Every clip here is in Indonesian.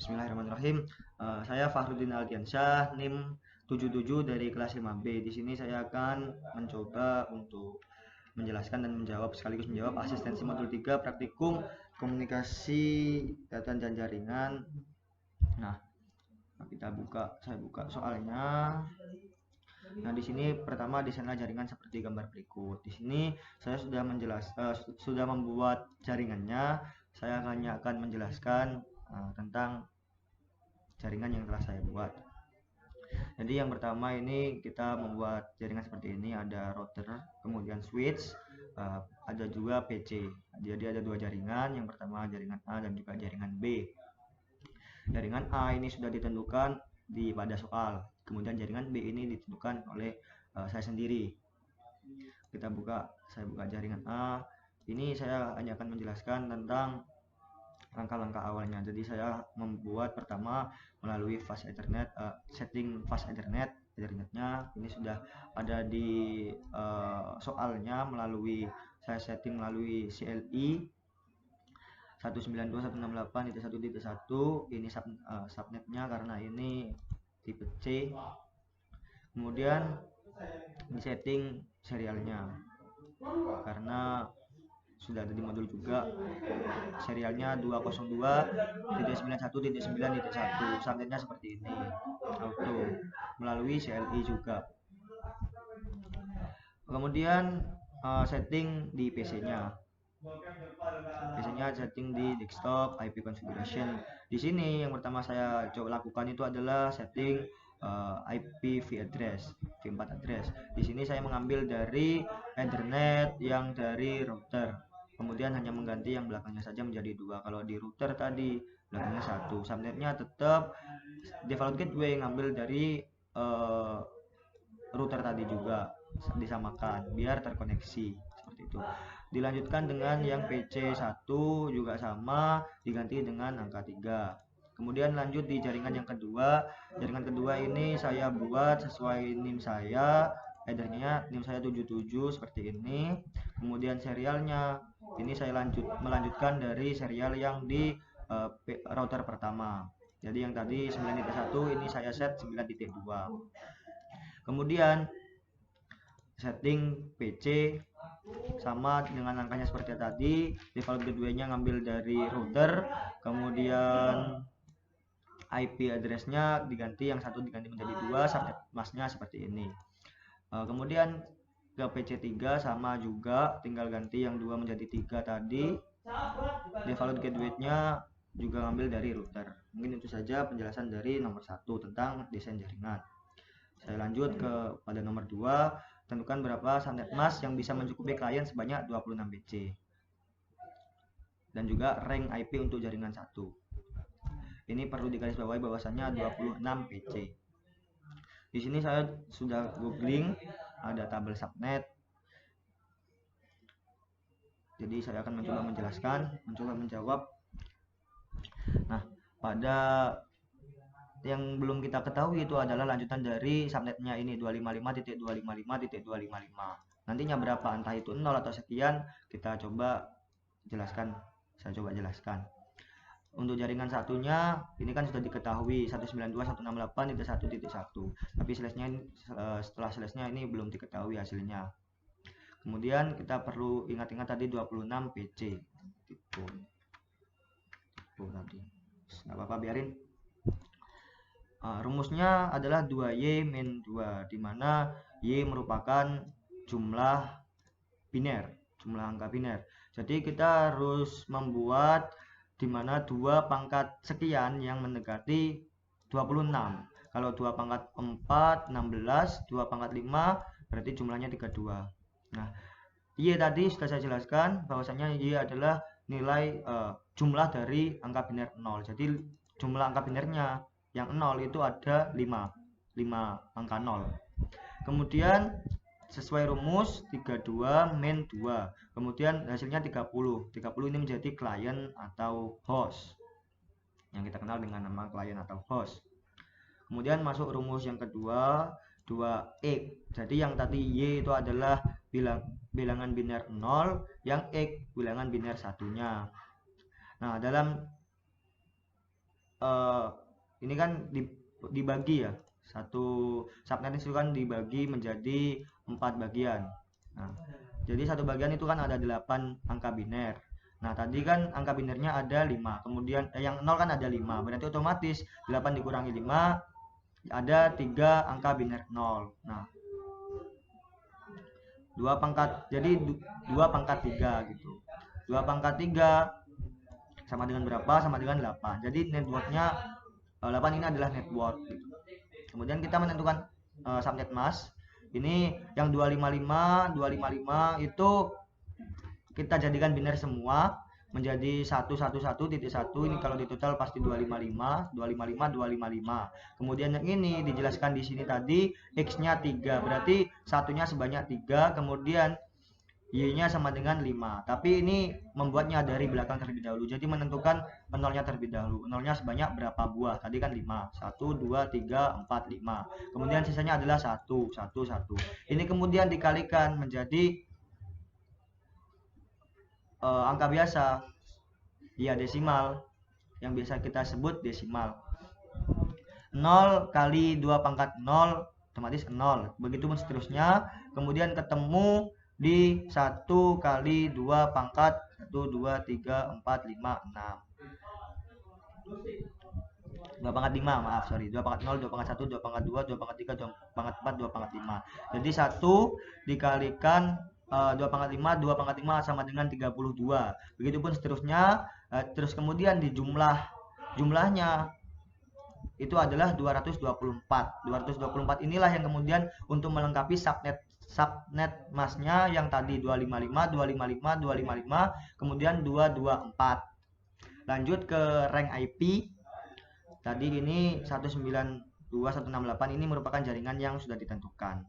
Bismillahirrahmanirrahim. Saya Fahrudin Aldiansyah, NIM 77 dari kelas 5B. Di sini saya akan mencoba untuk menjelaskan dan menjawab sekaligus menjawab asistensi modul 3 praktikum komunikasi data dan jaringan. Nah, saya buka soalnya. Nah, di sini pertama desainlah jaringan seperti gambar berikut. Di sini saya sudah membuat jaringannya. Saya hanya akan menjelaskan tentang jaringan yang telah saya buat. Jadi yang pertama ini kita membuat jaringan seperti ini, ada router, kemudian switch, ada juga PC. Jadi ada dua jaringan, yang pertama jaringan A dan juga jaringan B. Jaringan A ini sudah ditentukan pada soal, kemudian jaringan B ini ditentukan oleh saya sendiri. Saya buka jaringan A. Ini saya hanya akan menjelaskan tentang langkah-langkah awalnya. Jadi saya membuat pertama melalui fast Ethernet, setting fast Ethernetnya ini sudah ada di soalnya. Saya setting melalui CLI 192.168.1.1. ini subnetnya karena ini tipe C. Kemudian di setting serialnya karena sudah ada di modul juga, serialnya 202.91.9.1. subnetnya seperti ini, auto melalui CLI juga. Kemudian setting di PC-nya setting di desktop IP configuration. Di sini yang pertama saya coba lakukan itu adalah setting IPv address, V4 address. Di sini saya mengambil dari Ethernet yang dari router, kemudian hanya mengganti yang belakangnya saja menjadi 2. Kalau di router tadi belakangnya 1. Subnetnya tetap default gateway, ngambil dari router tadi juga, disamakan biar terkoneksi seperti itu. Dilanjutkan dengan yang PC1 juga sama, diganti dengan angka 3. Kemudian lanjut di jaringan yang kedua. Jaringan kedua ini saya buat sesuai NIM saya, headernya NIM saya 77 seperti ini. Kemudian serialnya ini saya melanjutkan dari serial yang di router pertama. Jadi yang tadi 9.1 ini saya set 9.2. Kemudian setting PC sama dengan angkanya seperti tadi. Default gateway-nya ngambil dari router, kemudian IP address-nya diganti, yang satu diganti menjadi 2, subnet masknya seperti ini. Kemudian ke PC3 sama juga, tinggal ganti yang 2 menjadi 3 tadi. Default gateway-nya juga ngambil dari router. Mungkin itu saja penjelasan dari nomor 1 tentang desain jaringan. Saya lanjut pada nomor 2. Tentukan berapa subnet mask yang bisa mencukupi klien sebanyak 26 PC. Dan juga rank IP untuk jaringan 1. Ini perlu digarisbawahi bahwasannya 26 PC. Di sini saya sudah googling, ada tabel subnet. Jadi saya akan mencoba menjawab. Nah, pada yang belum kita ketahui itu adalah lanjutan dari subnetnya ini 255.255.255. Nantinya berapa, entah itu 0 atau sekian, saya coba jelaskan. Untuk jaringan satunya ini kan sudah diketahui 192.168.1.1, tapi setelah slashnya ini belum diketahui hasilnya. Kemudian kita perlu ingat-ingat tadi 26 PC gitu. Tadi nggak apa-apa, biarin. Rumusnya adalah 2Y min 2, dimana Y merupakan jumlah angka biner. Jadi kita harus membuat dimana 2 pangkat sekian yang mendekati 26. Kalau 2 pangkat 4, 16, 2 pangkat 5, berarti jumlahnya 32. Nah, Y tadi sudah saya jelaskan bahwasanya Y adalah nilai jumlah dari angka biner 0. Jadi jumlah angka binernya yang 0 itu ada 5 angka 0. Kemudian sesuai rumus 32 min 2, kemudian hasilnya 30 ini menjadi klien atau host, yang kita kenal dengan nama klien atau host. Kemudian masuk rumus yang kedua, 2x. Jadi yang tadi Y itu adalah bilangan biner 0, yang X bilangan biner satunya. Nah, dalam eh, ini kan dibagi ya, satu subnet itu kan dibagi menjadi 4 bagian. Nah, jadi satu bagian itu kan ada 8 angka biner. Nah, tadi kan angka binernya ada 5, kemudian yang 0 kan ada 5, berarti otomatis 8 dikurangi 5 ada 3 angka biner 0. Nah, 2 pangkat, jadi 2 pangkat 3 gitu. 2 pangkat 3 sama dengan berapa? Sama dengan 8. Jadi networknya 8 ini adalah network gitu. Kemudian kita menentukan subnet mask. Ini yang 255 itu kita jadikan biner semua menjadi 111.1. Ini kalau di total pasti 255. Kemudian yang ini dijelaskan di sini tadi x-nya 3, berarti satunya sebanyak 3, kemudian y-nya sama dengan 5. Tapi ini membuatnya dari belakang terlebih dahulu. Jadi menentukan nolnya terlebih dahulu. Nolnya sebanyak berapa buah? Tadi kan 5. 1, 2, 3, 4, 5. Kemudian sisanya adalah 1, 1, 1. Ini kemudian dikalikan menjadi angka biasa. Ya, desimal. Yang biasa kita sebut desimal. 0 kali 2 pangkat 0 otomatis 0. Begitu pun seterusnya. Kemudian ketemu di 1 kali 2 pangkat 1, 2, 3, 4, 5, 6. 2 pangkat 5, maaf, sorry. 2 pangkat 0, 2 pangkat 1, 2 pangkat 2, 2 pangkat 3, 2 pangkat 4, 2 pangkat 5. Jadi 1 dikalikan 2 pangkat 5, 2 pangkat 5 sama dengan 32. Begitupun seterusnya. Terus kemudian di jumlahnya itu adalah 224. 224 inilah yang kemudian untuk melengkapi subnet masknya yang tadi 255, 255, 255, kemudian 224. Lanjut ke rank IP. Tadi ini 192.168 ini merupakan jaringan yang sudah ditentukan.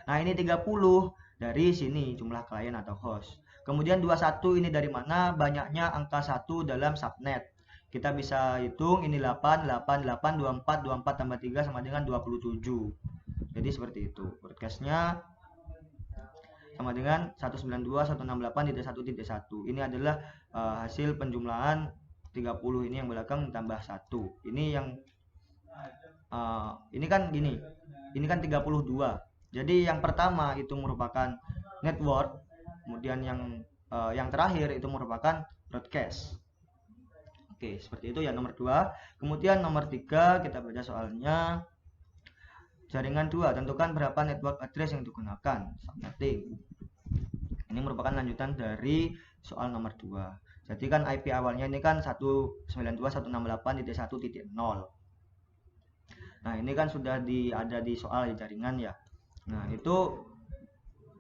Nah, ini 30 dari sini jumlah klien atau host. Kemudian 21 ini dari mana? Banyaknya angka 1 dalam subnet. Kita bisa hitung ini 8, 8, 8, 24, 24 tambah 3 sama dengan 27. Jadi seperti itu. Broadcastnya sama dengan 192.168.1.1. Ini adalah hasil penjumlahan 30 ini yang belakang tambah 1. Ini yang ini kan gini. Ini kan 32. Jadi yang pertama itu merupakan network, kemudian yang terakhir itu merupakan broadcast. Oke, seperti itu ya nomor 2. Kemudian nomor 3 kita baca soalnya. Jaringan 2, tentukan berapa network address yang digunakan. Subnetting. Ini merupakan lanjutan dari soal nomor 2. Jadi kan IP awalnya ini kan 192.168.1.0. Nah, ini kan sudah ada di soal jaringan ya. Nah, itu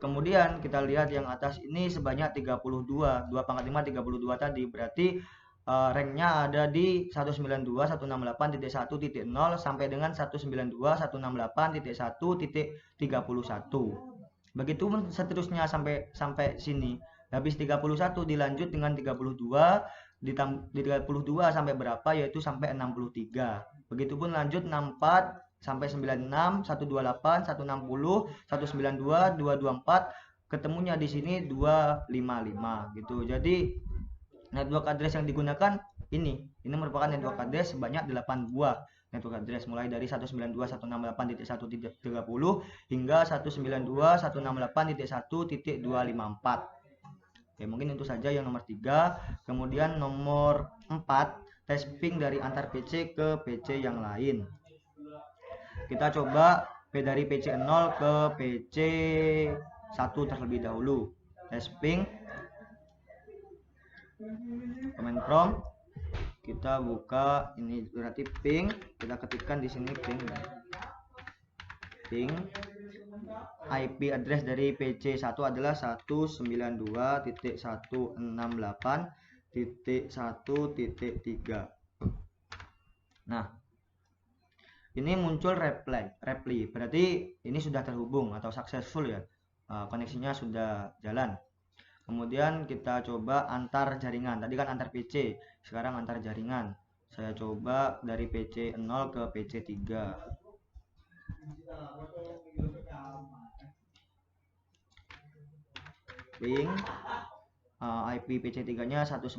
kemudian kita lihat yang atas ini sebanyak 32. 2 pangkat 5 32 tadi. Berarti ranknya ada di 192.168.1.0 sampai dengan 192.168.1.31. Begitu seterusnya sampai sini. Habis 31 dilanjut dengan 32, di 32 sampai berapa, yaitu sampai 63. Begitupun lanjut 64 sampai 96, 128, 160, 192, 224, ketemunya di sini 255 gitu. Jadi network address yang digunakan ini merupakan network address sebanyak 8 buah network address, mulai dari 192.168.1.30 hingga 192.168.1.254. Oke, mungkin itu saja yang nomor 3. Kemudian nomor 4, tes ping dari antar PC ke PC yang lain. Kita coba dari PC 0 ke PC 1 terlebih dahulu. Tes ping command prompt, kita buka ini berarti ping, kita ketikkan di sini ping IP address dari PC 1 adalah 192.168.1.3. Nah, ini muncul reply, berarti ini sudah terhubung atau successful ya, koneksinya sudah jalan. Kemudian kita coba antar jaringan. Tadi kan antar PC, sekarang antar jaringan. Saya coba dari PC 0 ke PC 3. Ping IP PC 3 nya 192